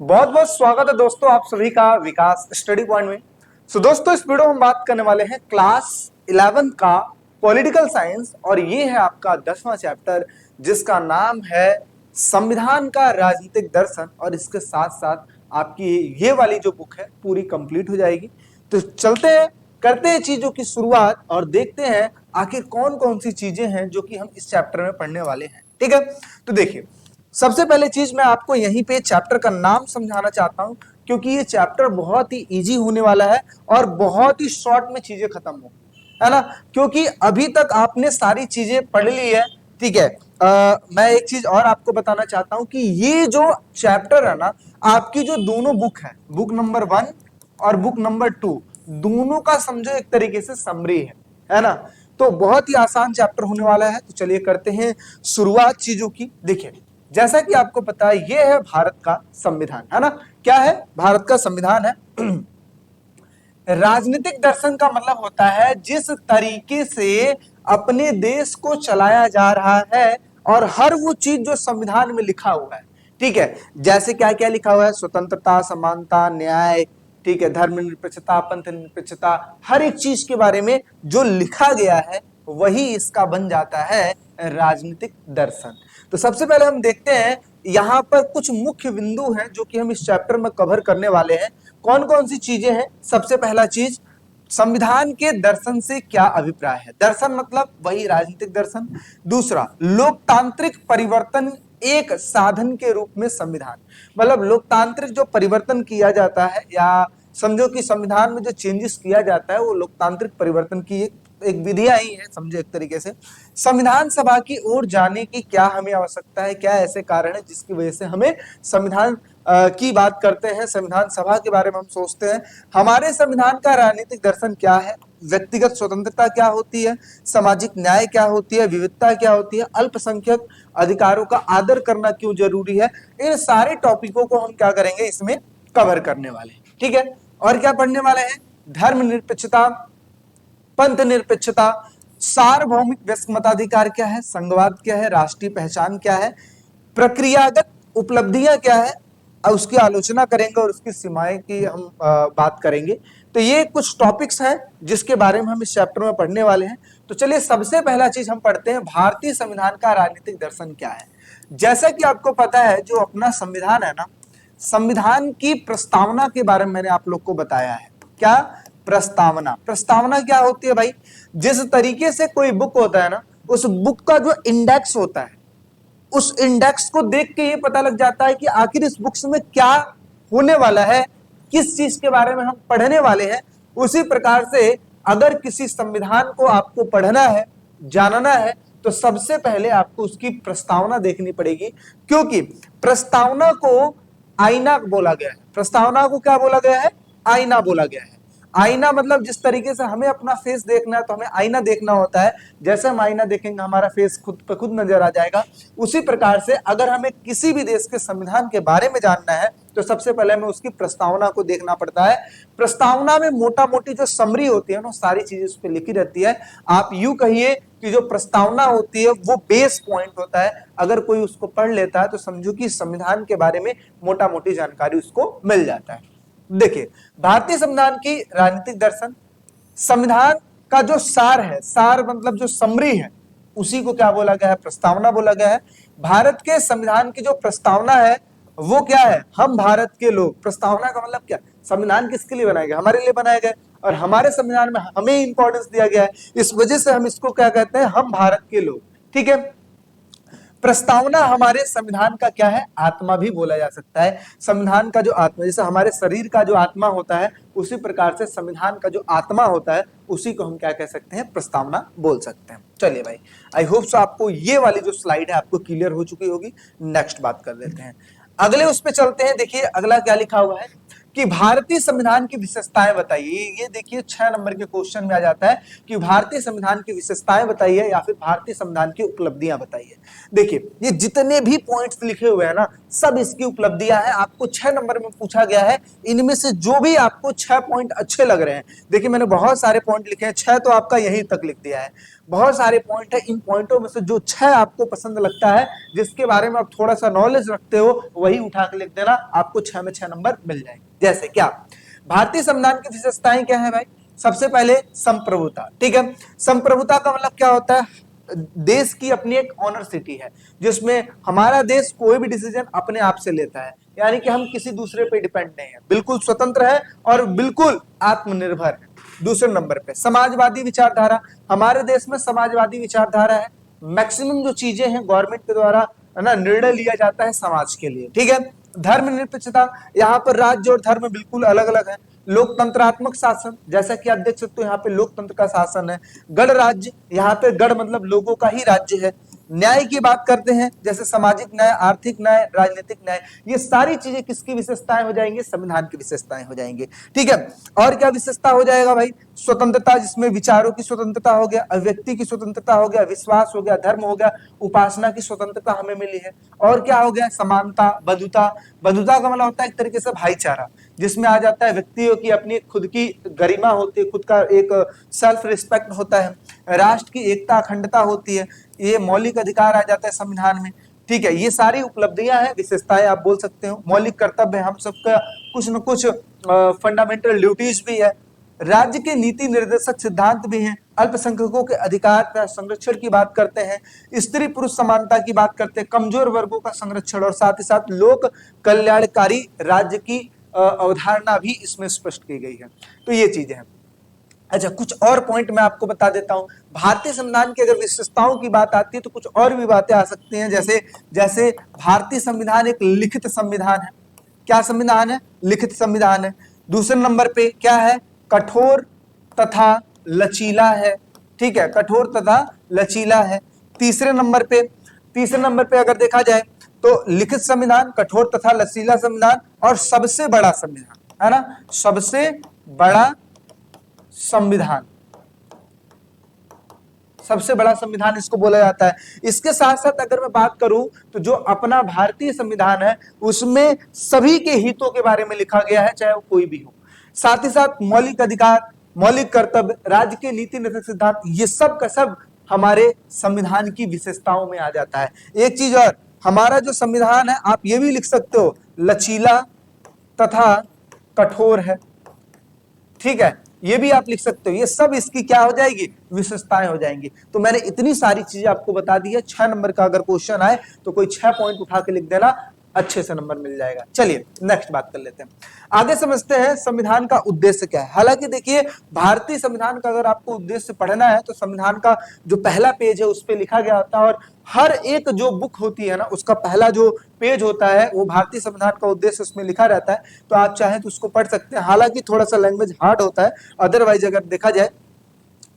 बहुत बहुत स्वागत है दोस्तों आप सभी का विकास स्टडी पॉइंट में। दोस्तों इस वीडियो में हम बात करने वाले हैं क्लास 11 का पॉलिटिकल साइंस और ये है आपका 10वां चैप्टर जिसका नाम है संविधान का राजनीतिक दर्शन। और इसके साथ साथ आपकी ये वाली जो बुक है पूरी कंप्लीट हो जाएगी। तो चलते हैं, करते हैं चीजों की शुरुआत और देखते हैं आखिर कौन कौन सी चीजें हैं जो कि हम इस चैप्टर में पढ़ने वाले हैं। ठीक है, तो देखिए सबसे पहले चीज मैं आपको यहीं पे चैप्टर का नाम समझाना चाहता हूं क्योंकि ये चैप्टर बहुत ही इजी होने वाला है और बहुत ही शॉर्ट में चीजें खत्म हो, है ना। क्योंकि अभी तक आपने सारी चीजें पढ़ ली है। ठीक है, मैं एक चीज और आपको बताना चाहता हूं कि ये जो चैप्टर है ना, आपकी जो दोनों बुक है, बुक नंबर 1 और बुक नंबर 2, दोनों का समझो एक तरीके से समरी है ना। तो बहुत ही आसान चैप्टर होने वाला है। तो चलिए करते हैं शुरुआत चीजों की। देखिए जैसा कि आपको पता है ये है भारत का संविधान, है ना। क्या है? भारत का संविधान है। राजनीतिक दर्शन का मतलब होता है जिस तरीके से अपने देश को चलाया जा रहा है और हर वो चीज जो संविधान में लिखा हुआ है। ठीक है, जैसे क्या क्या लिखा हुआ है, स्वतंत्रता, समानता, न्याय, ठीक है, धर्मनिरपेक्षता, पंथ निरपेक्षता, हर एक चीज के बारे में जो लिखा गया है वही इसका बन जाता है राजनीतिक दर्शन। तो सबसे पहले हम देखते हैं यहाँ पर कुछ मुख्य बिंदु हैं जो कि हम इस चैप्टर में कवर करने वाले हैं। कौन कौन सी चीजें हैं? सबसे पहला चीज, संविधान के दर्शन से क्या अभिप्राय है। दर्शन मतलब वही राजनीतिक दर्शन। दूसरा, लोकतांत्रिक परिवर्तन एक साधन के रूप में संविधान, मतलब लोकतांत्रिक जो परिवर्तन किया जाता है या समझो कि संविधान में जो चेंजेस किया जाता है वो लोकतांत्रिक परिवर्तन की एक विधियां ही है, समझो एक तरीके से। संविधान सभा की ओर जाने की क्या हमें आवश्यकता है, क्या ऐसे कारण है जिसकी वजह से हमें संविधान की बात करते हैं, संविधान सभा के बारे में हम सोचते हैं। हमारे संविधान का राजनीतिक दर्शन क्या है, व्यक्तिगत स्वतंत्रता क्या होती है, सामाजिक न्याय क्या होती है, विविधता क्या होती है, अल्पसंख्यक अधिकारों का आदर करना क्यों जरूरी है। इन सारे टॉपिकों को हम क्या करेंगे, इसमें कवर करने वाले हैं। ठीक है, और क्या पढ़ने वाले हैं? धर्मनिरपेक्षता, पंथ निरपेक्षता, सार्वभौमिक वयस्क मताधिकार क्या है, संघवाद क्या है, राष्ट्रीय पहचान क्या है, प्रक्रियागत उपलब्धियां क्या है, उसकी आलोचना करेंगे और उसकी सीमाएं की हम बात करेंगे। तो ये कुछ टॉपिक्स हैं जिसके बारे में हम इस चैप्टर में पढ़ने वाले हैं। तो चलिए सबसे पहला चीज हम पढ़ते हैं, भारतीय संविधान का राजनीतिक दर्शन क्या है। जैसा कि आपको पता है जो अपना संविधान है ना, संविधान की प्रस्तावना के बारे में मैंने आप लोग को बताया है। क्या? प्रस्तावना। प्रस्तावना क्या होती है भाई? जिस तरीके से कोई बुक होता है ना, उस बुक का जो इंडेक्स होता है, उस इंडेक्स को देख के ये पता लग जाता है कि आखिर इस बुक्स में क्या होने वाला है, किस चीज के बारे में हम पढ़ने वाले हैं। उसी प्रकार से अगर किसी संविधान को आपको पढ़ना है, जानना है, तो सबसे पहले आपको उसकी प्रस्तावना देखनी पड़ेगी। क्योंकि प्रस्तावना को आईना बोला गया है। प्रस्तावना को क्या बोला गया है? आईना बोला गया है। आईना मतलब जिस तरीके से हमें अपना फेस देखना है तो हमें आईना देखना होता है। जैसे हम आईना देखेंगे हमारा फेस खुद पे खुद नजर आ जाएगा। उसी प्रकार से अगर हमें किसी भी देश के संविधान के बारे में जानना है तो सबसे पहले हमें उसकी प्रस्तावना को देखना पड़ता है। प्रस्तावना में मोटा मोटी जो समरी होती है ना, सारी चीजें उस पर लिखी रहती है। आप यूं कहिए कि जो प्रस्तावना होती है वो बेस पॉइंट होता है। अगर कोई उसको पढ़ लेता है तो समझो कि संविधान के बारे में मोटा मोटी जानकारी उसको मिल जाता है। देखिए भारतीय संविधान की राजनीतिक दर्शन, संविधान का जो सार है, सार मतलब जो समरी है, उसी को क्या बोला गया है? प्रस्तावना बोला गया है। भारत के संविधान की जो प्रस्तावना है वो क्या है? हम भारत के लोग। प्रस्तावना का मतलब क्या? संविधान किसके लिए बनाया गया? हमारे लिए बनाया गया और हमारे संविधान में हमें इंपॉर्टेंस दिया गया है, इस वजह से हम इसको क्या कहते हैं? हम भारत के लोग। ठीक है, प्रस्तावना हमारे संविधान का क्या है? आत्मा भी बोला जा सकता है। संविधान का जो आत्मा, जैसे हमारे शरीर का जो आत्मा होता है उसी प्रकार से संविधान का जो आत्मा होता है उसी को हम क्या कह सकते हैं? प्रस्तावना बोल सकते हैं। चलिए भाई, आई होप सो आपको ये वाली जो स्लाइड है आपको क्लियर हो चुकी होगी। नेक्स्ट बात कर लेते हैं, अगले उस पे चलते हैं। देखिए अगला क्या लिखा हुआ है कि भारतीय संविधान की विशेषताएं बताइए। ये देखिए 6 नंबर के क्वेश्चन में आ जाता है कि भारतीय संविधान की विशेषताएं बताइए या फिर भारतीय संविधान की उपलब्धियां बताइए। देखिए ये जितने भी पॉइंट्स लिखे हुए हैं ना, सब इसकी उपलब्धियां हैं। आपको 6 नंबर में पूछा गया है, इनमें से जो भी आपको 6 पॉइंट अच्छे लग रहे हैं, देखिए मैंने बहुत सारे पॉइंट लिखे हैं, 6 तो आपका यहीं तक लिख दिया है। बहुत सारे पॉइंट है, इन पॉइंटों में से जो 6 आपको पसंद लगता है, जिसके बारे में आप थोड़ा सा नॉलेज रखते हो, वही उठा के लिख देना, आपको 6 में 6 नंबर मिल जाएंगे। जैसे क्या, भारतीय संविधान की विशेषताएं क्या है भाई? सबसे पहले संप्रभुता, ठीक है। संप्रभुता का मतलब क्या होता है? देश की अपनी एक ऑनर सिटी है, जिसमें हमारा देश कोई भी डिसीजन अपने आप से लेता है, यानी कि हम किसी दूसरे पे डिपेंड नहीं है, बिल्कुल स्वतंत्र है और बिल्कुल आत्मनिर्भर है। दूसरे नंबर पे समाजवादी विचारधारा, हमारे देश में समाजवादी विचारधारा है, मैक्सिमम जो चीजें हैं गवर्नमेंट के द्वारा है ना निर्णय लिया जाता है समाज के लिए, ठीक है। धर्मनिरपेक्षता, यहाँ पर राज्य और धर्म बिल्कुल अलग अलग है। लोकतंत्रात्मक शासन, जैसा कि आप देख सकते हो यहाँ पे लोकतंत्र का शासन है। गण राज्य, यहाँ पे गण मतलब लोगों का ही राज्य है। न्याय की बात करते हैं, जैसे सामाजिक न्याय, आर्थिक न्याय, राजनीतिक न्याय, ये सारी चीजें किसकी विशेषताएं हो जाएंगी? संविधान की विशेषताएं हो जाएंगी, ठीक है। और क्या विशेषता हो जाएगा भाई? स्वतंत्रता, जिसमें विचारों की स्वतंत्रता हो गया, अभिव्यक्ति की स्वतंत्रता हो गया, विश्वास हो गया, धर्म हो गया, उपासना की स्वतंत्रता हमें मिली है। और क्या हो गया? समानता, बंधुता। बंधुता का मतलब होता है एक तरीके से भाईचारा, जिसमें आ जाता है व्यक्तियों की अपनी खुद की गरिमा होती है, खुद का एक सेल्फ रिस्पेक्ट होता है, राष्ट्र की एकता अखंडता होती है, ये मौलिक अधिकार आ जाता है संविधान में, ठीक है। ये सारी उपलब्धियां हैं, विशेषताएं आप बोल सकते हो। मौलिक कर्तव्य, हम सबका कुछ न कुछ फंडामेंटल ड्यूटीज भी है। राज्य के नीति निर्देशक सिद्धांत भी हैं। अल्पसंख्यकों के अधिकार का संरक्षण की बात करते हैं, स्त्री पुरुष समानता की बात करते हैं, कमजोर वर्गों का संरक्षण, और साथ ही साथ लोक कल्याणकारी राज्य की अवधारणा भी इसमें स्पष्ट की गई है। तो ये चीजें हैं। अच्छा, कुछ और पॉइंट मैं आपको बता देता हूं। भारतीय संविधान की अगर विशेषताओं की बात आती है तो कुछ और भी बातें आ सकती हैं, जैसे जैसे भारतीय संविधान एक लिखित संविधान है। क्या संविधान है? लिखित संविधान है। दूसरे नंबर पे क्या है? कठोर तथा लचीला है, ठीक है, कठोर तथा लचीला है। तीसरे नंबर पे अगर देखा जाए तो लिखित संविधान, कठोर तथा लचीला संविधान, और सबसे बड़ा संविधान, है ना, सबसे बड़ा संविधान, सबसे बड़ा संविधान इसको बोला जाता है। इसके साथ साथ अगर मैं बात करूं तो जो अपना भारतीय संविधान है उसमें सभी के हितों के बारे में लिखा गया है, चाहे वो कोई भी हो। साथ ही साथ मौलिक अधिकार, मौलिक कर्तव्य, राज्य के नीति निर्देशक सिद्धांत, ये सब का सब हमारे संविधान की विशेषताओं में आ जाता है। एक चीज और, हमारा जो संविधान है आप ये भी लिख सकते हो, लचीला तथा कठोर है, ठीक है, ये भी आप लिख सकते हो। ये सब इसकी क्या हो जाएगी? विशेषताएं हो जाएंगी। तो मैंने इतनी सारी चीजें आपको बता दी है। 6 नंबर का अगर क्वेश्चन आए तो कोई 6 पॉइंट उठा के लिख देना, अच्छे से नंबर मिल जाएगा। चलिए नेक्स्ट बात कर लेते हैं, आगे समझते हैं संविधान का उद्देश्य क्या है। हालांकि देखिए, भारतीय संविधान का अगर आपको उद्देश्य पढ़ना है तो संविधान का जो पहला पेज है उस पर लिखा गया होता है, और हर एक जो बुक होती है ना उसका पहला जो पेज होता है वो भारतीय संविधान का उद्देश्य उसमें लिखा रहता है। तो आप चाहें तो उसको पढ़ सकते हैं। हालांकि थोड़ा सा लैंग्वेज हार्ड होता है, अदरवाइज अगर देखा जाए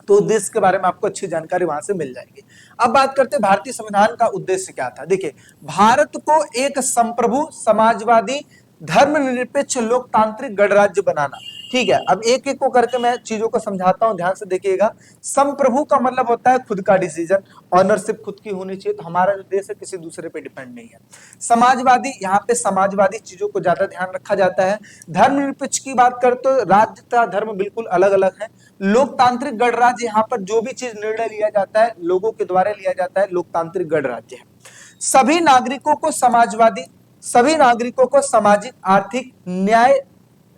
तो उद्देश्य के बारे में आपको अच्छी जानकारी वहां से मिल जाएगी। अब बात करते हैं भारतीय संविधान का उद्देश्य क्या था। देखिए, भारत को एक संप्रभु, समाजवादी, धर्मनिरपेक्ष, लोकतांत्रिक गणराज्य बनाना, ठीक है। अब एक एक को करके मैं चीजों को समझाता हूं, ध्यान से देखिएगा। संप्रभु का मतलब होता है खुद का डिसीजन, ऑनरशिप खुद की होनी चाहिए, तो हमारा जो देश है किसी दूसरे पे डिपेंड नहीं है। समाजवादी, यहाँ पे समाजवादी चीजों को ज्यादा ध्यान रखा जाता है। धर्मनिरपेक्ष की बात करें तो राज्य तथा धर्म बिल्कुल अलग अलग है। लोकतांत्रिक गणराज्य, यहाँ पर जो भी चीज निर्णय लिया जाता है लोगों के द्वारा लिया जाता है, लोकतांत्रिक गणराज्य है। सभी नागरिकों को समाजवादी, सभी नागरिकों को सामाजिक, आर्थिक,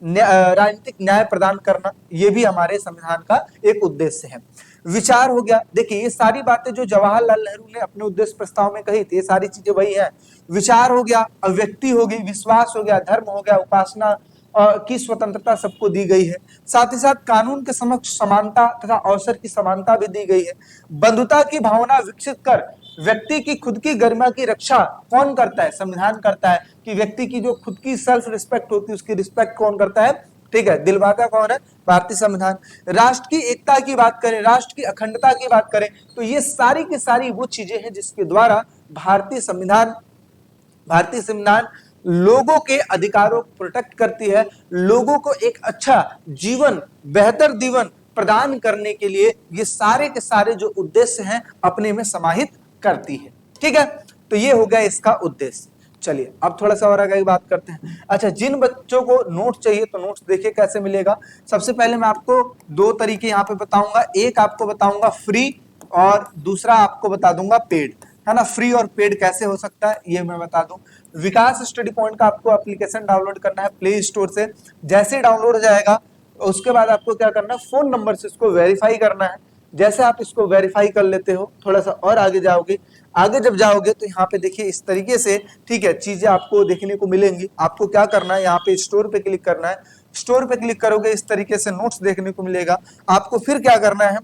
राजनीतिक न्याय प्रदान करना, यह भी हमारे संविधान का एक उद्देश्य है। विचार हो गया, देखिए ये सारी बातें जो जवाहरलाल नेहरू ने अपने उद्देश्य प्रस्ताव में कही थी, ये सारी चीजें वही है। विचार हो गया, अभिव्यक्ति हो गई, विश्वास हो गया, धर्म हो गया, उपासना की स्वतंत्रता सबको दी गई है। साथ ही साथ कानून के समक्ष समानता तथा अवसर की समानता भी दी गई है। बंधुता की भावना विकसित कर व्यक्ति की खुद की गरिमा की रक्षा कौन करता है? संविधान करता है, कि व्यक्ति की जो खुद की सेल्फ रिस्पेक्ट होती है उसकी रिस्पेक्ट कौन करता है? ठीक है, दिलवाता कौन है? भारतीय संविधान। राष्ट्र की एकता की बात करें, राष्ट्र की अखंडता की बात करें, तो ये सारी की सारी वो चीजें हैं जिसके द्वारा भारतीय संविधान लोगों के अधिकारों को प्रोटेक्ट करती है, लोगों को एक अच्छा जीवन, बेहतर जीवन प्रदान करने के लिए ये सारे के सारे जो उद्देश्य हैं अपने में समाहित करती है। ठीक है, तो ये हो गया इसका उद्देश्य। चलिए अब थोड़ा सा और आगे बात करते हैं। अच्छा, जिन बच्चों को नोट्स चाहिए तो नोट्स देखिए कैसे मिलेगा। सबसे पहले मैं आपको दो तरीके यहाँ पे बताऊंगा, एक आपको बताऊंगा फ्री और दूसरा आपको बता दूंगा पेड, है ना। फ्री और पेड कैसे हो सकता है ये मैं बता दूं। विकास स्टडी पॉइंट का आपको एप्लीकेशन डाउनलोड करना है प्ले स्टोर से। जैसे ही डाउनलोड हो जाएगा उसके बाद आपको क्या करना है, फोन नंबर से इसको वेरीफाई करना है। जैसे आप इसको वेरीफाई कर लेते हो, थोड़ा सा और आगे जाओगे, आगे जब जाओगे तो यहाँ पे देखिए इस तरीके से, ठीक है, चीजें आपको देखने को मिलेंगी। आपको क्या करना है, यहाँ पे स्टोर पे क्लिक करना है। स्टोर पे क्लिक करोगे इस तरीके से नोट्स देखने को मिलेगा। आपको फिर क्या करना है,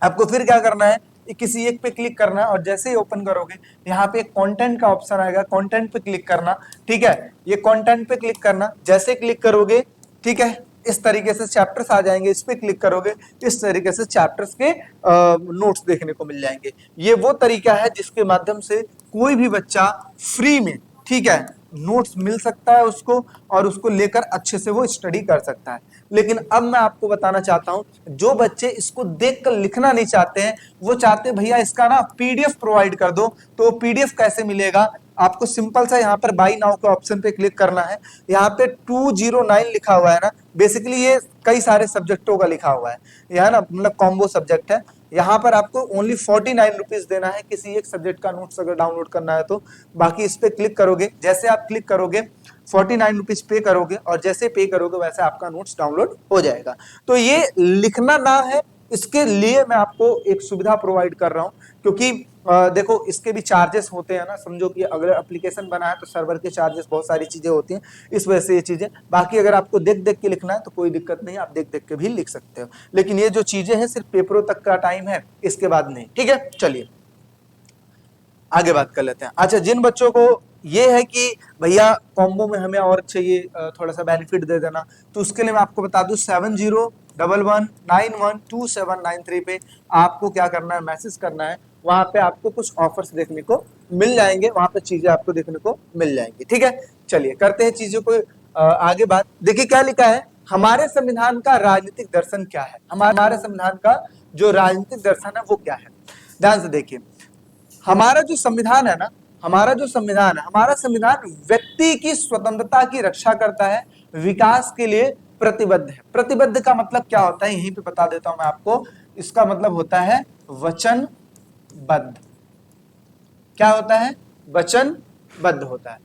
आपको फिर क्या करना है, किसी एक पे क्लिक करना है और जैसे ही ओपन करोगे यहाँ पे कंटेंट का ऑप्शन आएगा, कंटेंट पे क्लिक करना, ठीक है। ये कंटेंट पे क्लिक करना, जैसे क्लिक करोगे, ठीक है, इस तरीके से चैप्टर्स आ जाएंगे। इस पे क्लिक करोगे इस तरीके से चैप्टर्स के नोट्स देखने को मिल जाएंगे। ये वो तरीका है जिसके माध्यम से कोई भी बच्चा फ्री में, ठीक है, नोट्स मिल सकता है उसको और उसको लेकर अच्छे से वो स्टडी कर सकता है। लेकिन अब मैं आपको बताना चाहता हूं, जो बच्चे इसको देखकर लिखना नहीं चाहते हैं, वो चाहते हैं भैया इसका ना पीडीएफ प्रोवाइड कर दो। तो पीडीएफ कैसे मिलेगा, आपको सिंपल सा यहाँ पर बाई नाउ के ऑप्शन पे क्लिक करना है। यहाँ पे 209 लिखा हुआ है ना, बेसिकली ये कई सारे सब्जेक्टों का लिखा हुआ है, यह ना मतलब कॉम्बो सब्जेक्ट है। यहाँ पर आपको ओनली 49 रुपीज देना है किसी एक सब्जेक्ट का नोट्स अगर डाउनलोड करना है तो। बाकी इस पे क्लिक करोगे, जैसे आप क्लिक करोगे 49 रुपीज पे करोगे और जैसे पे करोगे वैसे आपका नोट्स डाउनलोड हो जाएगा। तो ये लिखना ना है, इसके लिए मैं आपको एक सुविधा प्रोवाइड कर रहा हूं, क्योंकि देखो इसके भी चार्जेस होते हैं ना। समझो कि अगर एप्लीकेशन बना है तो सर्वर के चार्जेस, बहुत सारी चीजें होती हैं, इस वजह से ये चीजें। बाकी अगर आपको देख देख के लिखना है तो कोई दिक्कत नहीं, आप देख देख के भी लिख सकते हो। लेकिन ये जो चीजें हैं सिर्फ पेपरों तक का टाइम है, इसके बाद नहीं, ठीक है। चलिए आगे बात कर लेते हैं। अच्छा, जिन बच्चों को ये है कि भैया कॉम्बो में हमें और चाहिए थोड़ा सा बेनिफिट दे देना, तो उसके लिए मैं आपको बता दूं 7011912793 पे आपको क्या करना है, मैसेज करना है। वहां पे आपको कुछ ऑफर्स देखने को मिल जाएंगे, वहां पे चीजें आपको देखने को मिल जाएंगी, ठीक है। चलिए करते हैं चीजों को आगे बात। देखिए क्या लिखा है, हमारे संविधान का राजनीतिक दर्शन क्या है। हमारे संविधान का जो राजनीतिक दर्शन है वो क्या है, ध्यान से देखिए। हमारा जो संविधान है ना, हमारा संविधान व्यक्ति की स्वतंत्रता की रक्षा करता है, विकास के लिए प्रतिबद्ध है। प्रतिबद्ध का मतलब क्या होता है, यहीं पे बता देता हूं मैं आपको। इसका मतलब होता है वचनबद्ध। क्या होता है, वचनबद्ध होता है।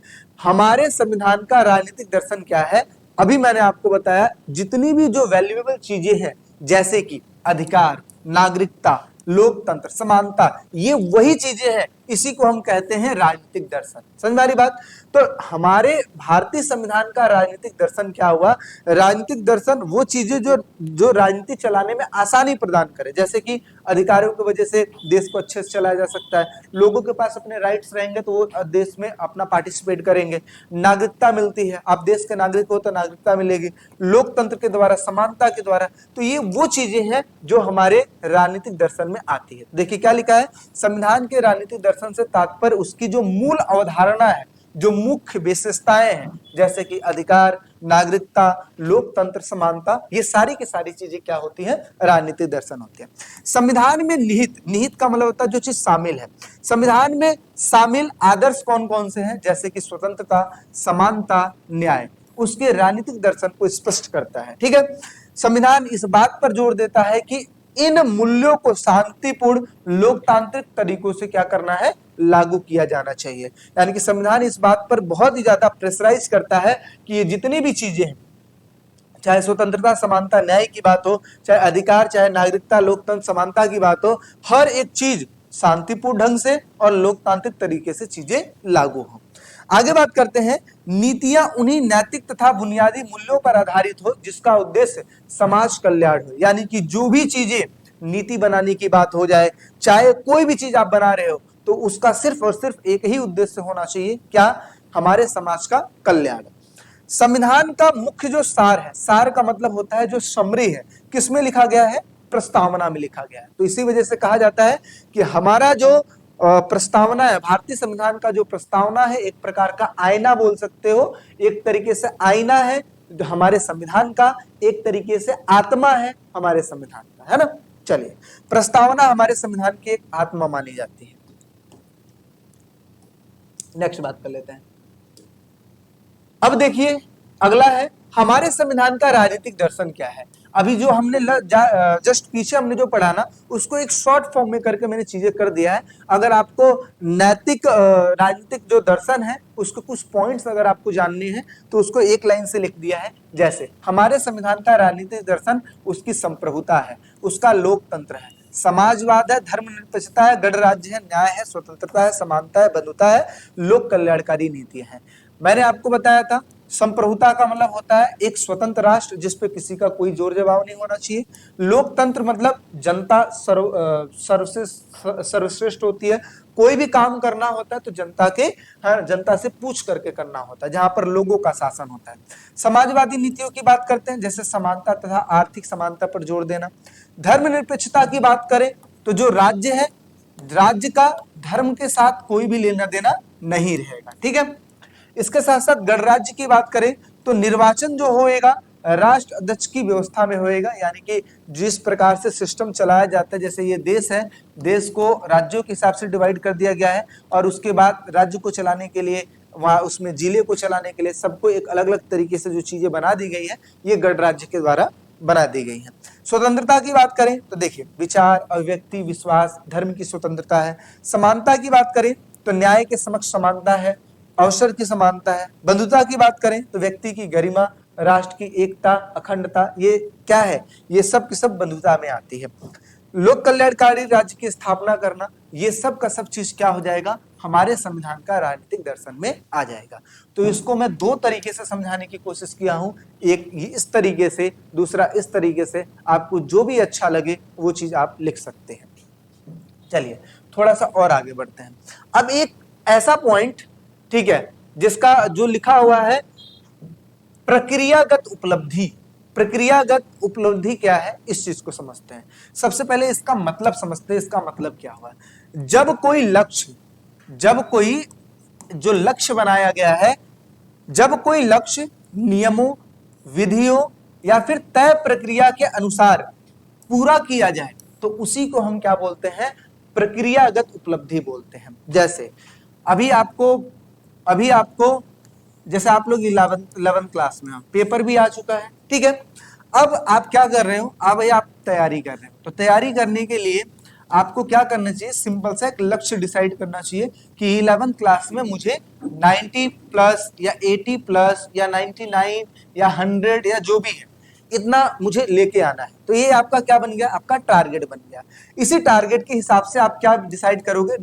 हमारे संविधान का राजनीतिक दर्शन क्या है, अभी मैंने आपको बताया। जितनी भी जो वैल्यूएबल चीजें हैं, जैसे कि अधिकार, नागरिकता, लोकतंत्र, समानता, ये वही चीजें हैं, इसी को हम कहते हैं राजनीतिक दर्शन। समझ में आ रही बात। तो हमारे भारतीय संविधान का राजनीतिक दर्शन क्या हुआ, राजनीतिक दर्शन वो चीजें जो राजनीति चलाने में आसानी प्रदान करे। जैसे कि अधिकारियों की वजह से देश को अच्छे से चलाया जा सकता है, लोगों के पास अपने राइट्स रहेंगे तो वो देश में अपना पार्टिसिपेट करेंगे, नागरिकता मिलती है, आप देश के नागरिक हो तो नागरिकता मिलेगी, लोकतंत्र के द्वारा, समानता के द्वारा। तो ये वो चीजें हैं जो हमारे राजनीतिक दर्शन में आती है। देखिए क्या लिखा है, संविधान के राजनीतिक दर्शन से तात्पर्य उसकी जो मूल अवधारणा है, जो मुख्य विशेषताएं हैं, जैसे कि अधिकार, नागरिकता, लोकतंत्र, समानता, ये सारी की सारी चीजें क्या होती हैं, राजनीतिक दर्शन होती है। संविधान में निहित का मतलब होता है जो चीज शामिल है। संविधान में शामिल आदर्श कौन कौन से हैं, जैसे कि स्वतंत्रता, समानता, न्याय, उसके राजनीतिक दर्शन को स्पष्ट करता है, ठीक है। संविधान इस बात पर जोर देता है कि इन मूल्यों को शांतिपूर्ण लोकतांत्रिक तरीकों से क्या करना है, लागू किया जाना चाहिए। यानी कि संविधान इस बात पर बहुत ही ज्यादा प्रेशराइज करता है कि ये जितनी भी चीजें हैं, चाहे स्वतंत्रता, समानता, न्याय की बात हो, चाहे अधिकार, चाहे नागरिकता, लोकतंत्र, समानता की बात हो, हर एक चीज शांतिपूर्ण ढंग से और लोकतांत्रिक तरीके से चीजें लागू हो। आगे बात करते हैं, नीतियां उन्हीं नैतिक तथा बुनियादी मूल्यों पर आधारित हो जिसका उद्देश्य समाज कल्याण हो। यानी कि जो भी चीजें नीति बनाने की बात हो जाए, चाहे कोई भी चीज आप बना रहे हो, तो उसका सिर्फ और सिर्फ एक ही उद्देश्य होना चाहिए, क्या, हमारे समाज का कल्याण। संविधान का मुख्य जो सार है, सार का मतलब होता है जो समरी है, किसमें लिखा गया है, प्रस्तावना में लिखा गया है। तो इसी वजह से कहा जाता है कि हमारा जो प्रस्तावना है, भारतीय संविधान का जो प्रस्तावना है, एक प्रकार का आईना बोल सकते हो। एक तरीके से आईना है जो हमारे संविधान का, एक तरीके से आत्मा है हमारे संविधान का, है ना। चलिए, प्रस्तावना हमारे संविधान की एक आत्मा मानी जाती है। नेक्स्ट बात कर लेते हैं। अब देखिए अगला है, हमारे संविधान का राजनीतिक दर्शन क्या है। अभी जो हमने जस्ट पीछे हमने जो पढ़ा ना, उसको एक शॉर्ट फॉर्म में करके मैंने चीजें कर दिया है। अगर आपको नैतिक राजनीतिक जो दर्शन है उसको कुछ पॉइंट्स अगर आपको जानने हैं तो उसको एक लाइन से लिख दिया है। जैसे हमारे संविधान का राजनीतिक दर्शन उसकी संप्रभुता है, उसका लोकतंत्र है, समाजवाद है, धर्मनिरपेक्षता है, गणराज्य है, न्याय है, स्वतंत्रता है, समानता है, बंधुता है, लोक कल्याणकारी नीतियां हैं। मैंने आपको बताया था संप्रभुता का मतलब होता है एक स्वतंत्र राष्ट्र जिसपे किसी का कोई जोर जवाब नहीं होना चाहिए। लोकतंत्र मतलब जनता सर्वश्रेष्ठ होती है। कोई भी काम करना होता है तो जनता से पूछ करके करना होता है, जहां पर लोगों का शासन होता है। समाजवादी नीतियों की बात करते हैं, जैसे समानता तथा आर्थिक समानता पर जोर देना। धर्मनिरपेक्षता की बात करें तो जो राज्य है, राज्य का धर्म के साथ कोई भी लेना देना नहीं रहेगा, ठीक है। इसके साथ साथ गणराज्य की बात करें तो निर्वाचन जो होएगा राष्ट्र अध्यक्ष की व्यवस्था में होएगा, यानी कि जिस प्रकार से सिस्टम चलाया जाता है, जैसे ये देश है, देश को राज्यों के हिसाब से डिवाइड कर दिया गया है और उसके बाद राज्य को चलाने के लिए, वहां उसमें जिले को चलाने के लिए सबको एक अलग अलग तरीके से जो चीजें बना दी गई है, ये गणराज्य के द्वारा बना दी गई है। स्वतंत्रता की बात करें तो देखिए विचार, अभिव्यक्ति, विश्वास, धर्म की स्वतंत्रता है। समानता की बात करें तो न्याय के समक्ष समानता है, अवसर की समानता है। बंधुता की बात करें तो व्यक्ति की गरिमा, राष्ट्र की एकता, अखंडता, ये क्या है, ये सब की सब बंधुता में आती है। लोक कल्याणकारी राज्य की स्थापना करना, ये सब का सब चीज क्या हो जाएगा, हमारे संविधान का राजनीतिक दर्शन में आ जाएगा। तो इसको मैं दो तरीके से समझाने की कोशिश किया हूं, एक इस तरीके से, दूसरा इस तरीके से। आपको जो भी अच्छा लगे वो चीज आप लिख सकते हैं। चलिए थोड़ा सा और आगे बढ़ते हैं। अब एक ऐसा पॉइंट, ठीक है, जिसका जो लिखा हुआ है प्रक्रियागत उपलब्धि। प्रक्रियागत उपलब्धि क्या है, इस चीज को समझते हैं। सबसे पहले इसका मतलब समझते हैं, इसका मतलब क्या हुआ। जब कोई जो लक्ष्य बनाया गया है, जब कोई लक्ष्य नियमों, विधियों या फिर तय प्रक्रिया के अनुसार पूरा किया जाए तो उसी को हम क्या बोलते हैं, प्रक्रियागत उपलब्धि बोलते हैं। जैसे अभी आपको जैसे आप लोग 11th क्लास में हो, पेपर भी आ चुका है, ठीक है। अब आप क्या कर रहे हो, अब आप तैयारी कर रहे हो, तो तैयारी करने के लिए आपको क्या करना चाहिए, सिंपल सा एक लक्ष्य डिसाइड करना चाहिए कि 11th क्लास में मुझे 90 प्लस या 80 प्लस या 99 या 100 या जो भी है, इतना मुझे लेके आना है। तो ये आपका क्या बन गया, आपका टारगेट बन गया। इसी टारगेट के हिसाब से आप क्या डिसाइड करोगे,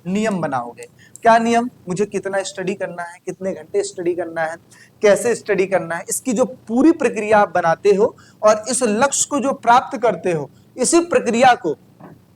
नियम बनाओगे। क्या नियम, मुझे कितना स्टडी करना है, कितने घंटे स्टडी करना है, कैसे स्टडी करना है, इसकी जो पूरी प्रक्रिया आप बनाते हो और इस लक्ष्य को जो प्राप्त करते हो, इसी प्रक्रिया को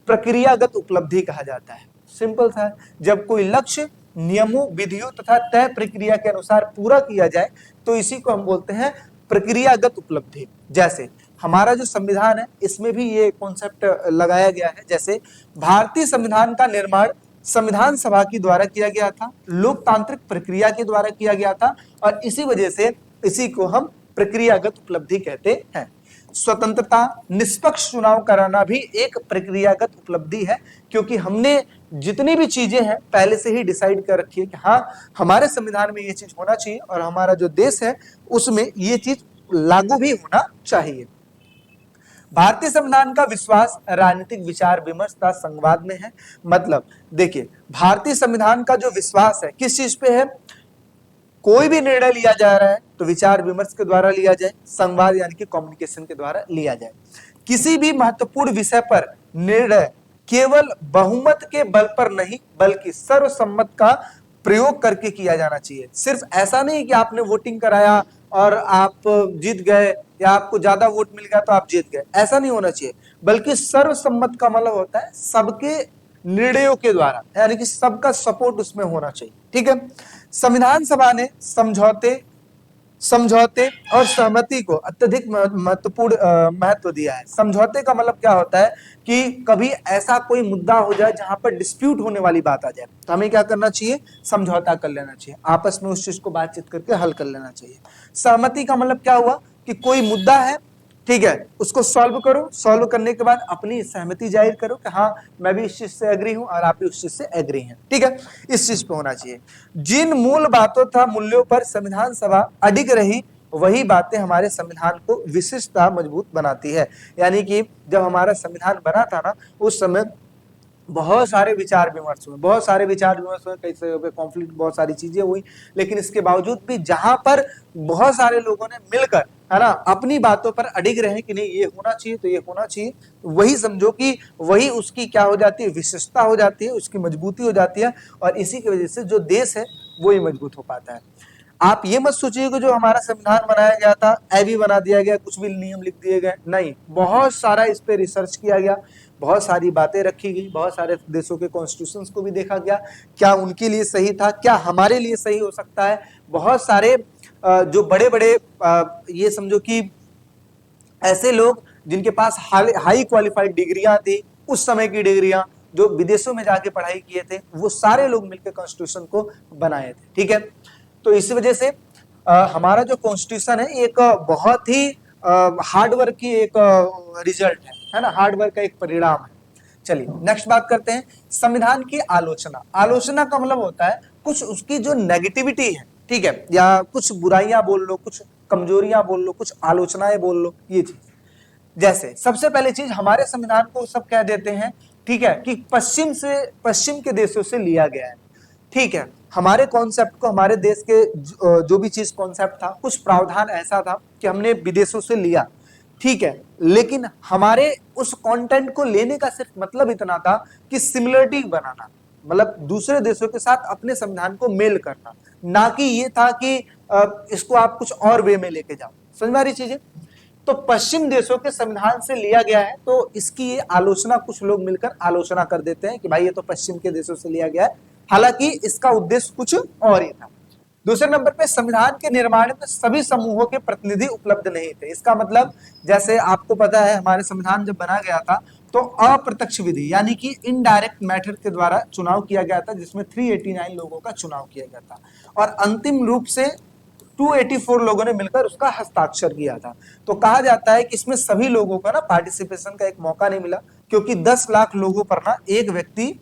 प्रक्रियागत उपलब्धि कहा जाता है। सिंपल था, जब कोई लक्ष्य नियमों, विधियों तथा तय प्रक्रिया के अनुसार पूरा किया जाए तो इसी को हम बोलते हैं प्रक्रियागत उपलब्धि। जैसे हमारा जो संविधान है, इसमें भी ये कॉन्सेप्ट लगाया गया है। जैसे भारतीय संविधान का निर्माण संविधान सभा के द्वारा किया गया था, लोकतांत्रिक प्रक्रिया के द्वारा किया गया था और इसी वजह से इसी को हम प्रक्रियागत उपलब्धि कहते हैं। स्वतंत्रता, निष्पक्ष चुनाव कराना भी एक प्रक्रियागत उपलब्धि है, क्योंकि हमने जितनी भी चीजें हैं पहले से ही डिसाइड कर रखी है कि हाँ, हमारे संविधान में ये चीज होना चाहिए और हमारा जो देश है उसमें ये चीज लागू भी होना चाहिए। भारतीय संविधान का विश्वास राजनीतिक विचार विमर्श तथा संवाद में है। मतलब देखिए, भारतीय संविधान का जो विश्वास है किस चीज पे है, कोई भी निर्णय लिया जा रहा है तो विचार विमर्श के द्वारा लिया जाए, संवाद यानी कि कम्युनिकेशन के द्वारा लिया जाए। किसी भी महत्वपूर्ण विषय पर निर्णय केवल बहुमत के बल पर नहीं बल्कि सर्वसम्मत का प्रयोग करके किया जाना चाहिए। सिर्फ ऐसा नहीं कि आपने वोटिंग कराया और आप जीत गए या आपको ज्यादा वोट मिल गया तो आप जीत गए, ऐसा नहीं होना चाहिए, बल्कि सर्वसम्मत का मतलब होता है सबके निर्णयों के द्वारा, यानी कि सबका सपोर्ट उसमें होना चाहिए, ठीक है। संविधान सभा ने समझौते और सहमति को अत्यधिक महत्वपूर्ण महत्व दिया है। समझौते का मतलब क्या होता है कि कभी ऐसा कोई मुद्दा हो जाए जहां पर डिस्प्यूट होने वाली बात आ जाए तो हमें क्या करना चाहिए, समझौता कर लेना चाहिए, आपस में उस चीज को बातचीत करके हल कर लेना चाहिए। सहमति का मतलब क्या हुआ कि कोई मुद्दा है, ठीक है, उसको सॉल्व करो, सॉल्व करने के बाद अपनी सहमति जाहिर करो कि हाँ, मैं भी इस चीज से एग्री हूं और आप भी उस चीज से एग्री हैं, ठीक है, इस चीज पे होना चाहिए। जिन मूल बातों तथा मूल्यों पर संविधान सभा अडिग रही वही बातें हमारे संविधान को विशिष्टता मजबूत बनाती है। यानी कि जब हमारा संविधान बना था ना, उस समय बहुत सारे विचार विमर्श हुए, कई जगह पे कॉन्फ्लिक्ट, बहुत सारी चीजें हुई, लेकिन इसके बावजूद भी जहां पर बहुत सारे लोगों ने मिलकर, है ना, अपनी बातों पर अडिग रहे कि नहीं ये होना चाहिए तो ये होना चाहिए, वही समझो कि वही उसकी क्या हो जाती है, विशेषता हो जाती है, उसकी मजबूती हो जाती है, और इसी की वजह से जो देश है वो ही मजबूत हो पाता है। आप ये मत सोचिए कि जो हमारा संविधान बनाया गया था ऐवी बना दिया गया, कुछ भी नियम लिख दिए गए, नहीं, बहुत सारा इस पे रिसर्च किया गया, बहुत सारी बातें रखी गई, बहुत सारे देशों के कॉन्स्टिट्यूशंस को भी देखा गया, क्या उनके लिए सही था, क्या हमारे लिए सही हो सकता है। बहुत सारे जो बड़े बड़े ये समझो कि ऐसे लोग जिनके पास हाई क्वालिफाइड डिग्रियां थी, उस समय की डिग्रियां, जो विदेशों में जाके पढ़ाई किए थे, वो सारे लोग मिलकर कॉन्स्टिट्यूशन को बनाए थे। ठीक है, तो इस वजह से हमारा जो कॉन्स्टिट्यूशन है एक बहुत ही हार्ड वर्क की एक रिजल्ट है ना, हार्ड वर्क का एक परिणाम है। चलिए नेक्स्ट बात करते हैं, संविधान की आलोचना। आलोचना का मतलब होता है कुछ उसकी जो नेगेटिविटी है, ठीक है, या कुछ बुराइयां बोल लो, कुछ कमजोरियां बोल लो, कुछ आलोचनाएं बोल लो, ये चीज। जैसे सबसे पहले चीज, हमारे संविधान को सब कह देते हैं, ठीक है, कि पश्चिम के देशों से लिया गया है। ठीक है, हमारे कॉन्सेप्ट को, हमारे देश के जो भी चीज कॉन्सेप्ट था, कुछ प्रावधान ऐसा था कि हमने विदेशों से लिया, ठीक है, लेकिन हमारे उस कंटेंट को लेने का सिर्फ मतलब इतना था कि सिमिलरिटी बनाना, मतलब दूसरे देशों के साथ अपने संविधान को मेल करना, ना कि ये था कि इसको आप कुछ और वे में लेके जाओ। समझ में आ रही चीजें? तो पश्चिम देशों के संविधान से लिया गया है, तो इसकी ये आलोचना कुछ लोग मिलकर आलोचना कर देते हैं कि भाई ये तो पश्चिम के देशों से लिया गया है, हालांकि इसका उद्देश्य कुछ और ही था। दूसरे नंबर पे, संविधान के निर्माण में सभी समूहों के प्रतिनिधि उपलब्ध नहीं थे। इसका मतलब, जैसे आपको पता है हमारे संविधान जब बना गया था तो अप्रत्यक्ष विधि यानी कि इनडायरेक्ट मेथड के द्वारा चुनाव किया गया था, जिसमें 389 लोगों का चुनाव किया गया था, और अंतिम रूप से 284 लोगों ने मिलकर उसका हस्ताक्षर किया था। तो कहा जाता है कि इसमें सभी लोगों का ना पार्टिसिपेशन का एक मौका नहीं मिला, क्योंकि 10 लाख लोगों पर ना एक व्यक्ति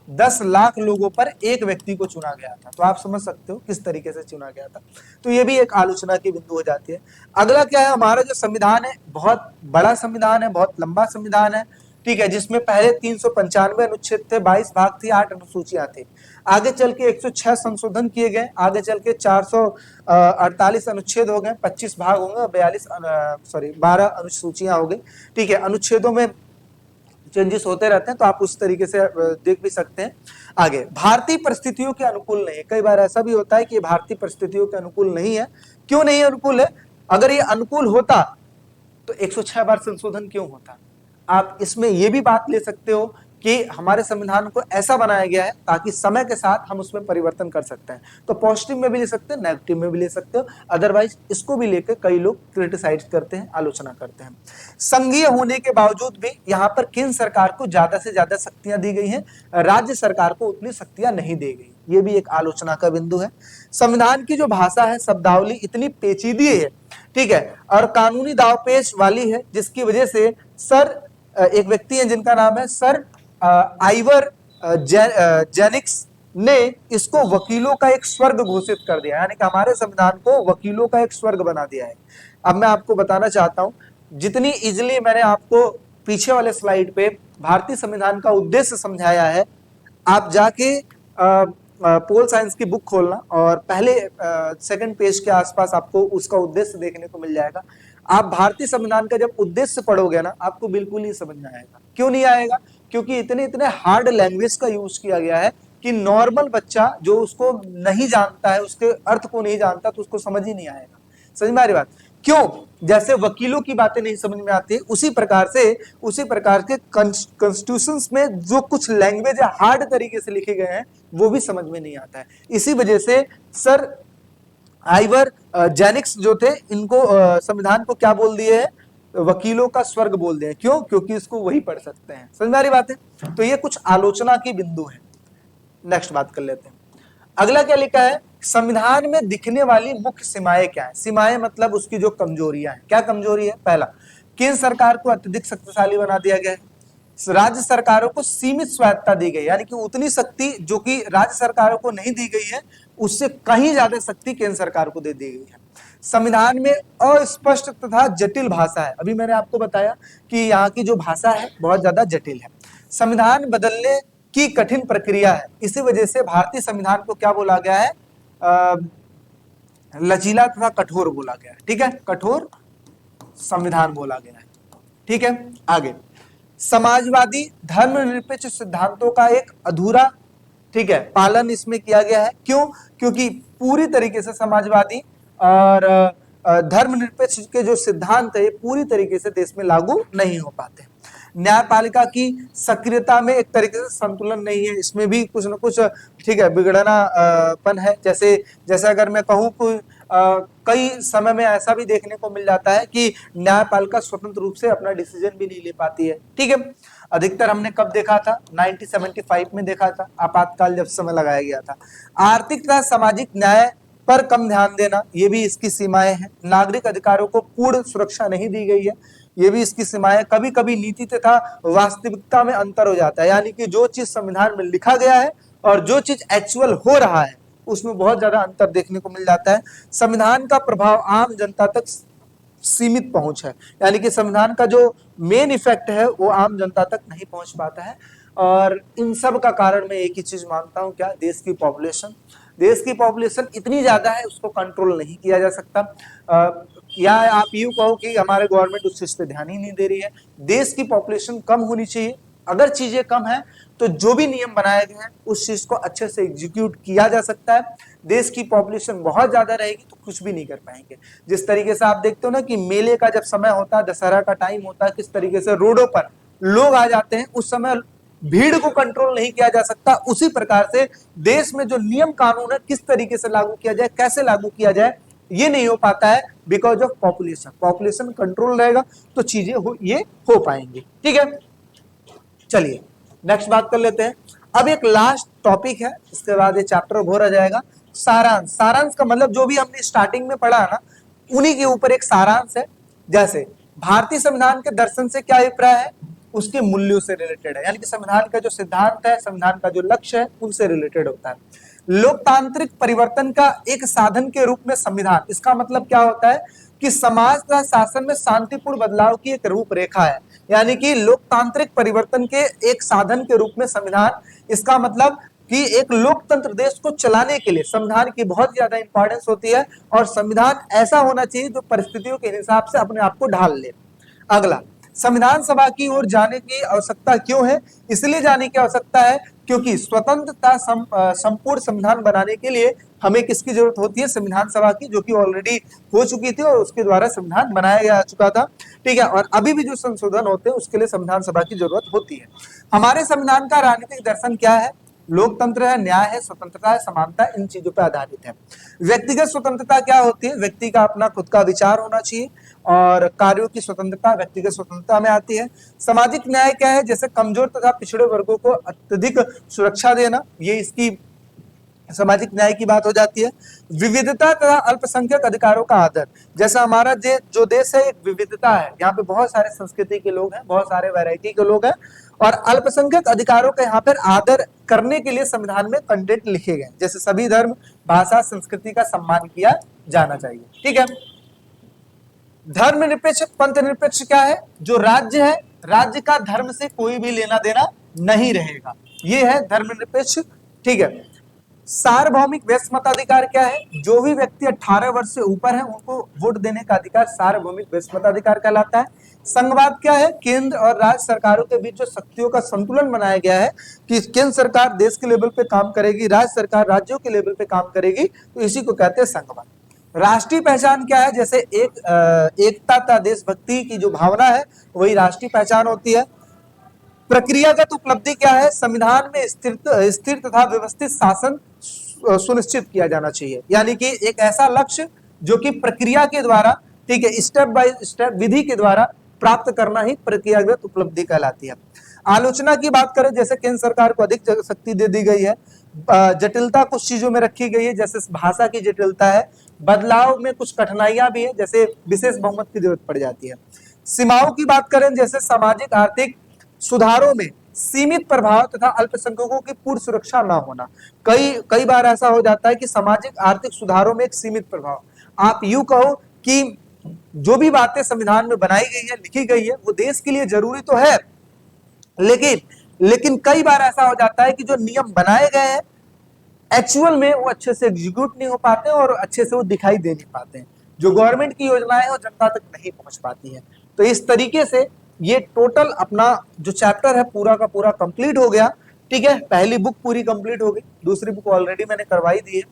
10 लाख लोगों पर एक व्यक्ति को चुना गया था। तो आप समझ सकते हो किस तरीके से चुना गया था। तो ये भी एक आलोचना की बिंदु हो जाती है। अगला क्या है, हमारा जो संविधान है बहुत बड़ा संविधान है, बहुत लंबा संविधान है, ठीक है, जिसमें पहले 395 अनुच्छेद थे, 22 भाग थी, 8 अनुसूचियां थी। आगे चल के 106 संशोधन किए गए, आगे चल के 448 अनुच्छेद हो गए, 25 भाग होंगे, 12 अनुसूचियां हो गई। ठीक है, अनुच्छेदों में चेंजेस होते रहते हैं, तो आप उस तरीके से देख भी सकते हैं। आगे, भारतीय परिस्थितियों के अनुकूल नहीं है। कई बार ऐसा भी होता है कि भारतीय परिस्थितियों के अनुकूल नहीं है। क्यों नहीं अनुकूल है? अगर ये अनुकूल होता तो 106 बार संशोधन क्यों होता? आप इसमें यह भी बात ले सकते हो कि हमारे संविधान को ऐसा बनाया गया है ताकि समय के साथ हम उसमें परिवर्तन कर सकते हैं। तो पॉजिटिव में भी ले सकते हैं, नेगेटिव में भी ले सकते हो। अदरवाइज इसको भी लेकर कई लोग क्रिटिसाइज करते हैं, आलोचना करते हैं। संघीय होने के बावजूद भी यहाँ पर केंद्र सरकार को ज्यादा से ज्यादा शक्तियां दी गई हैं, राज्य सरकार को उतनी शक्तियां नहीं दी गई। ये भी एक आलोचना का बिंदु है। संविधान की जो भाषा है, शब्दावली इतनी पेचीदी है, ठीक है, और कानूनी दावपेच वाली है, जिसकी वजह से एक व्यक्ति है जिनका नाम है सर आइवर जेनिक्स ने इसको वकीलों का एक स्वर्ग घोषित कर दिया, यानी कि हमारे संविधान को वकीलों का एक स्वर्ग बना दिया है। अब मैं आपको बताना चाहता हूं, जितनी इजिली मैंने आपको पीछे वाले स्लाइड पे भारतीय संविधान का उद्देश्य समझाया है, आप जाके पोल साइंस की बुक खोलना और पहले सेकंड पेज के आसपास आपको उसका उद्देश्य देखने को मिल जाएगा। आप भारतीय संविधान का जब उद्देश्य पढ़ोगे ना, आपको बिल्कुल ही समझ में आएगा। क्यों नहीं आएगा? क्योंकि इतने इतने हार्ड लैंग्वेज का यूज किया गया है कि नॉर्मल बच्चा जो उसको नहीं जानता है, उसके अर्थ को नहीं जानता, तो उसको समझ ही नहीं आएगा। समझ में आ रही बात? क्यों? जैसे वकीलों की बातें नहीं समझ में आती, उसी प्रकार के कॉन्स्टिट्यूशंस में जो कुछ लैंग्वेज हार्ड तरीके से लिखे गए हैं वो भी समझ में नहीं आता है। इसी वजह से सर आइवर जेनिक्स जो थे, इनको संविधान को क्या बोल दिए है? वकीलों का स्वर्ग बोल दिया। क्यों? क्योंकि इसको वही पढ़ सकते हैं। समझ में आ रही बात है? तो ये कुछ आलोचना की बिंदु है। नेक्स्ट बात कर लेते हैं। अगला क्या लिखा है? संविधान में दिखने वाली मुख्य सीमाएं क्या है? सीमाएं मतलब उसकी जो कमजोरियां हैं। क्या कमजोरी है? पहला, केंद्र सरकार को अत्यधिक शक्तिशाली बना दिया गया है। राज्य सरकारों को सीमित स्वायत्तता दी गई, यानी कि उतनी शक्ति जो कि राज्य सरकारों को नहीं दी गई है उससे कहीं ज्यादा शक्ति केंद्र सरकार को दे दी गई है। संविधान में अस्पष्ट तथा जटिल भाषा है। अभी मैंने आपको बताया कि यहाँ की जो भाषा है बहुत ज्यादा जटिल है। संविधान बदलने की कठिन प्रक्रिया है, इसी वजह से भारतीय संविधान को क्या बोला गया है, लचीला तथा कठोर बोला गया है। ठीक है, कठोर संविधान बोला गया है। ठीक है, आगे समाजवादी धर्मनिरपेक्ष सिद्धांतों का एक अधूरा, ठीक है, पालन इसमें किया गया है। क्यों? क्योंकि पूरी तरीके से समाजवादी और धर्मनिरपेक्ष के जो सिद्धांत है पूरी तरीके से देश में लागू नहीं हो पाते। न्यायपालिका की सक्रियता में एक तरीके से संतुलन नहीं है, इसमें भी कुछ न कुछ, ठीक है, बिगड़नापन है। जैसे अगर मैं कहूँ कि कई समय में ऐसा भी देखने को मिल जाता है कि न्यायपालिका स्वतंत्र रूप से अपना डिसीजन भी नहीं ले पाती है। ठीक है, अधिकतर हमने कब देखा था, 1975 में देखा था, आपातकाल जब समय लगाया गया था। आर्थिक तथा सामाजिक न्याय पर कम ध्यान देना, ये भी इसकी सीमाएं हैं। नागरिक अधिकारों को पूर्ण सुरक्षा नहीं दी गई है, ये भी इसकी सीमाएं। कभी कभी नीति तथा वास्तविकता में अंतर हो जाता है, यानी कि जो चीज संविधान में लिखा गया है और जो चीज एक्चुअल हो रहा है उसमें बहुत ज्यादा अंतर देखने को मिल जाता है। संविधान का प्रभाव आम जनता तक सीमित पहुंच है, यानी कि संविधान का जो मेन इफेक्ट है वो आम जनता तक नहीं पहुंच पाता है। और इन सब का कारण मैं एक ही चीज मानता हूं, क्या, देश की पॉपुलेशन। देश की पॉपुलेशन इतनी ज्यादा है उसको कंट्रोल नहीं किया जा सकता, या आप यूं कहो कि हमारे गवर्नमेंट उस चीज पे ध्यान ही नहीं दे रही है। देश की पॉपुलेशन कम होनी चाहिए, अगर चीजें कम है तो जो भी नियम बनाए गए हैं उस चीज को अच्छे से एग्जीक्यूट किया जा सकता है। देश की पॉपुलेशन बहुत ज्यादा रहेगी तो कुछ भी नहीं कर पाएंगे। जिस तरीके से आप देखते हो ना कि मेले का जब समय होता है, दशहरा का टाइम होता है, किस तरीके से रोडों पर लोग आ जाते हैं, उस समय भीड़ को कंट्रोल नहीं किया जा सकता। उसी प्रकार से देश में जो नियम कानून है किस तरीके से लागू किया जाए, कैसे लागू किया जाए, ये नहीं हो पाता है because of population. Population control रहेगा तो चीजें ये हो पाएंगी। ठीक है, चलिए नेक्स्ट बात कर लेते हैं। अब एक लास्ट टॉपिक है, इसके बाद ये चैप्टर ओवर आ जाएगा। सारांश। सारांश का मतलब जो भी हमने स्टार्टिंग में पढ़ा ना उन्हीं के ऊपर एक सारांश है। जैसे भारतीय संविधान के दर्शन से क्या अभिप्राय है, उसके मूल्यों से रिलेटेड है, यानी कि संविधान का जो सिद्धांत है, संविधान का जो लक्ष्य है उनसे रिलेटेड होता है। लोकतांत्रिक परिवर्तन का एक साधन के रूप में संविधान, इसका मतलब क्या होता है कि समाज तथा शासन में शांतिपूर्ण बदलाव की एक रूपरेखा है, यानी कि लोकतांत्रिक परिवर्तन के एक साधन के रूप में संविधान। इसका मतलब कि एक लोकतंत्र देश को चलाने के लिए संविधान की बहुत ज्यादा इंपॉर्टेंस होती है, और संविधान ऐसा होना चाहिए जो परिस्थितियों के हिसाब से अपने आप को ढाल ले। अगला, संविधान सभा की ओर जाने की आवश्यकता क्यों है? इसलिए जाने की आवश्यकता है क्योंकि स्वतंत्रता संपूर्ण संविधान बनाने के लिए हमें किसकी जरूरत होती है, संविधान सभा की, जो कि ऑलरेडी हो चुकी थी और उसके द्वारा संविधान बनाया जा चुका था। ठीक है, और अभी भी जो संशोधन होते हैं उसके लिए संविधान सभा की जरूरत होती है। हमारे संविधान का राजनीतिक दर्शन क्या है? लोकतंत्र है, न्याय है, स्वतंत्रता है, समानता, इन चीजों पर आधारित है। व्यक्तिगत स्वतंत्रता क्या होती है? व्यक्ति का अपना खुद का विचार होना चाहिए, और कार्यों की स्वतंत्रता व्यक्तिगत स्वतंत्रता में आती है। सामाजिक न्याय क्या है? जैसे कमजोर तथा पिछड़े वर्गों को अत्यधिक सुरक्षा देना, ये इसकी सामाजिक न्याय की बात हो जाती है। विविधता तथा अल्पसंख्यक अधिकारों का आदर, जैसा हमारा जो देश है एक विविधता है, यहाँ पे बहुत सारे संस्कृति के लोग हैं, बहुत सारे वैरायटी के लोग हैं, और अल्पसंख्यक अधिकारों का यहाँ पर आदर करने के लिए संविधान में कंटेंट लिखे गए, जैसे सभी धर्म, भाषा, संस्कृति का सम्मान किया जाना चाहिए। ठीक है, धर्मनिरपेक्ष पंथ निरपेक्ष क्या है? जो राज्य है, राज्य का धर्म से कोई भी लेना देना नहीं रहेगा, ये है धर्मनिरपेक्ष। ठीक है, सार्वभौमिक वयस्क मताधिकार क्या है? जो भी व्यक्ति 18 वर्ष से ऊपर है उनको वोट देने का अधिकार सार्वभौमिक वयस्क मताधिकार कहलाता है। संघवाद क्या है? केंद्र और राज्य सरकारों के बीच जो शक्तियों का संतुलन बनाया गया है कि केंद्र सरकार देश के लेवल पे काम करेगी, राज्य सरकार राज्यों के लेवल पे काम करेगी, तो इसी को कहते हैं संघवाद। राष्ट्रीय पहचान क्या है? जैसे एकता तथा देशभक्ति की जो भावना है वही राष्ट्रीय पहचान होती है। प्रक्रियागत उपलब्धि क्या है? संविधान में स्थिर तथा व्यवस्थित शासन सुनिश्चित किया जाना चाहिए, यानी कि एक ऐसा लक्ष्य जो कि प्रक्रिया के द्वारा, ठीक है, स्टेप बाय स्टेप विधि के द्वारा प्राप्त करना ही प्रक्रियागत उपलब्धि कहलाती है। आलोचना की बात करें, जैसे केंद्र सरकार को अधिक शक्ति दे दी गई है, जटिलता कुछ चीजों में रखी गई है, जैसे भाषा की जटिलता है, बदलाव में कुछ कठिनाइयां भी है, जैसे विशेष बहुमत की जरूरत पड़ जाती है। सीमाओं की बात करें, जैसे सामाजिक, आर्थिक, सुधारों में सीमित प्रभाव तथा अल्पसंख्यकों की पूर्ण सुरक्षा ना होना। कई बार ऐसा हो जाता है कि सामाजिक आर्थिक सुधारों में एक सीमित प्रभाव, आप यूं कहो कि जो भी बातें संविधान में बनाई गई है, लिखी गई है, वो देश के लिए जरूरी तो है, लेकिन कई बार ऐसा हो जाता है कि जो नियम बनाए गए हैं एक्चुअल में वो अच्छे से एग्जीक्यूट नहीं हो पाते और अच्छे से वो दिखाई दे नहीं पाते हैं। जो गवर्नमेंट की योजनाएं हैं वो जनता तक नहीं पहुंच पाती है। तो इस तरीके से ये टोटल अपना जो चैप्टर है पूरा का पूरा कंप्लीट हो गया। ठीक है, पहली बुक पूरी कंप्लीट हो गई, दूसरी बुक ऑलरेडी मैंने करवाई दी है।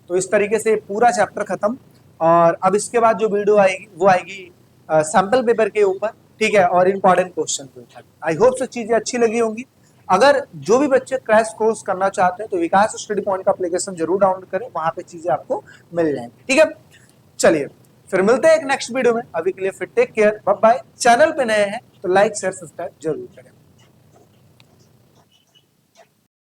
तो इस तरीके से पूरा चैप्टर खत्म। और अब इसके बाद जो वीडियो आएगी वो आएगी सैंपल पेपर के ऊपर, ठीक है, और इंपॉर्टेंट क्वेश्चन के ऊपर। आई होप से चीजें अच्छी लगी होंगी। अगर जो भी बच्चे क्रैश कोर्स करना चाहते हैं तो विकास स्टडी पॉइंट का एप्लीकेशन जरूर डाउनलोड करें, वहां पे चीजें आपको मिल जाएंगी। ठीक है, चलिए फिर मिलते हैं एक नेक्स्ट वीडियो में। अभी के लिए फिर take care, bye bye. Channel पे नए हैं तो लाइक शेयर सब्सक्राइब जरूर करें।